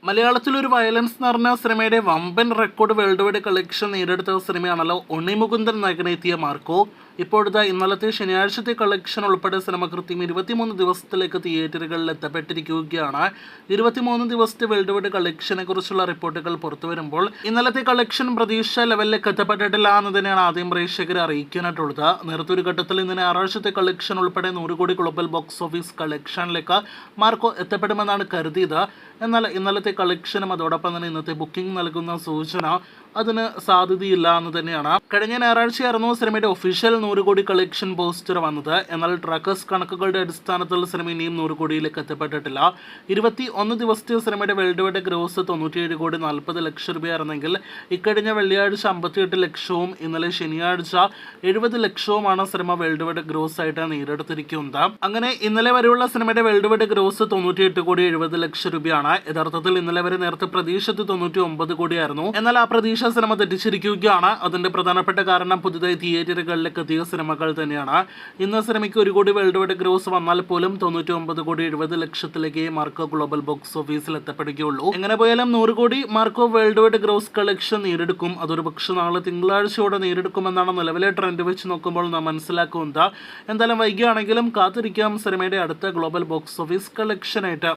മലയാളത്തിലൊരു violence എന്ന് പറഞ്ഞ സിനിമയുടെ വമ്പൻ റെക്കോർഡ് വേൾഡ് വൈഡ് കളക്ഷൻ നേടിയെടുത്ത സിനിമയാണല്ലോ ഉണ്ണിമുകുന്ദൻ നായകനെത്തിയ മാർക്കോ. ഇപ്പോഴത്തെ ഇന്നലത്തെ ശനിയാഴ്ചത്തെ കളക്ഷൻ ഉൾപ്പെടെ സിനിമ കൃത്യം 23 ദിവസത്തിലേക്ക് തിയേറ്ററുകളിൽ എത്തപ്പെട്ടിരിക്കുകയാണ്. 23 ദിവസത്തെ വേൾഡ് വൈഡ് കളക്ഷനെ കുറിച്ചുള്ള റിപ്പോർട്ടുകൾ പുറത്തു വരുമ്പോൾ ഇന്നലത്തെ കളക്ഷൻ പ്രതീക്ഷ ലെവലിലേക്ക് എത്തപ്പെട്ടിട്ടില്ല എന്ന് തന്നെയാണ് ആദ്യം പ്രേക്ഷകരെ അറിയിക്കാനായിട്ടുള്ളത്. നേരത്തെ ഒരു ഘട്ടത്തിൽ ഇന്ന് ഞായറാഴ്ചത്തെ കളക്ഷൻ ഉൾപ്പെടെ 100 കോടി ഗ്ലോബൽ ബോക്സ് ഓഫീസ് കളക്ഷനിലേക്ക് മാർക്കോ എത്തപ്പെടുമെന്നാണ് കരുതിയത്. എന്നാൽ ഇന്നലത്തെ കളക്ഷനും അതോടൊപ്പം തന്നെ ഇന്നത്തെ ബുക്കിംഗ് നൽകുന്ന സൂചന അതിന് സാധ്യതയില്ല എന്ന് തന്നെയാണ്. കഴിഞ്ഞ ഞായറാഴ്ചയായിരുന്നു സിനിമയുടെ ഒഫീഷ്യൽ 100 കോടി കളക്ഷൻ പോസ്റ്റർ വന്നത്. എന്നാൽ ട്രാക്കേഴ്സ് കണക്കുകളുടെ അടിസ്ഥാനത്തിൽ സിനിമ ഇനിയും 100 കോടിയിലേക്ക് എത്തപ്പെട്ടിട്ടില്ല. 21 ദിവസത്തെ സിനിമയുടെ വേൾഡ് വൈഡ് ഗ്രോസ് 97 കോടി 40 ലക്ഷം രൂപയായിരുന്നെങ്കിൽ ഇക്കഴിഞ്ഞ വെള്ളിയാഴ്ച 58 ലക്ഷവും ഇന്നലെ ശനിയാഴ്ച 70 ലക്ഷവുമാണ് സിനിമ വേൾഡ് വൈഡ് ഗ്രോസ് ആയിട്ട് നേടിയെടുത്തിരിക്കുന്നത്. അങ്ങനെ ഇന്നലെ വരെയുള്ള സിനിമയുടെ വേൾഡ് വൈഡ് ഗ്രോസ് 98 കോടി 70 ലക്ഷം രൂപയാണ്. യഥാർത്ഥത്തിൽ ഇന്നലെ വരെ നേരത്തെ പ്രതീക്ഷിച്ചത് 99 കോടിയായിരുന്നു. എന്നാൽ ആ പ്രതീക്ഷ സിനിമ തെറ്റിച്ചിരിക്കുകയാണ്. അതിന്റെ പ്രധാനപ്പെട്ട കാരണം പുതുതായി തിയേറ്ററുകളിലേക്ക് എത്തിയ സിനിമകൾ തന്നെയാണ്. ഇന്ന് സിനിമയ്ക്ക് 1 കോടി വേൾഡ് വൈഡ് ഗ്രോസ് വന്നാൽ പോലും 99 കോടി 70 ലക്ഷത്തിലേക്ക് മാർക്കോ ഗ്ലോബൽ ബോക്സ് ഓഫീസിൽ എത്തപ്പെടുകയുള്ളൂ. എങ്ങനെ പോയാലും 100 കോടി Marco worldwide gross collection നേടിയെടുക്കും. അതൊരു പക്ഷേ നാളെ തിങ്കളാഴ്ചയോടെ നേടിയെടുക്കുമെന്നാണ് നിലവിലെ ട്രെൻഡ് വെച്ച് നോക്കുമ്പോൾ നാം മനസ്സിലാക്കുന്നത്. എന്തായാലും വൈകിയാണെങ്കിലും കാത്തിരിക്കാം സിനിമയുടെ അടുത്ത ഗ്ലോബൽ ബോക്സ് ഓഫീസ് കളക്ഷനായിട്ട്.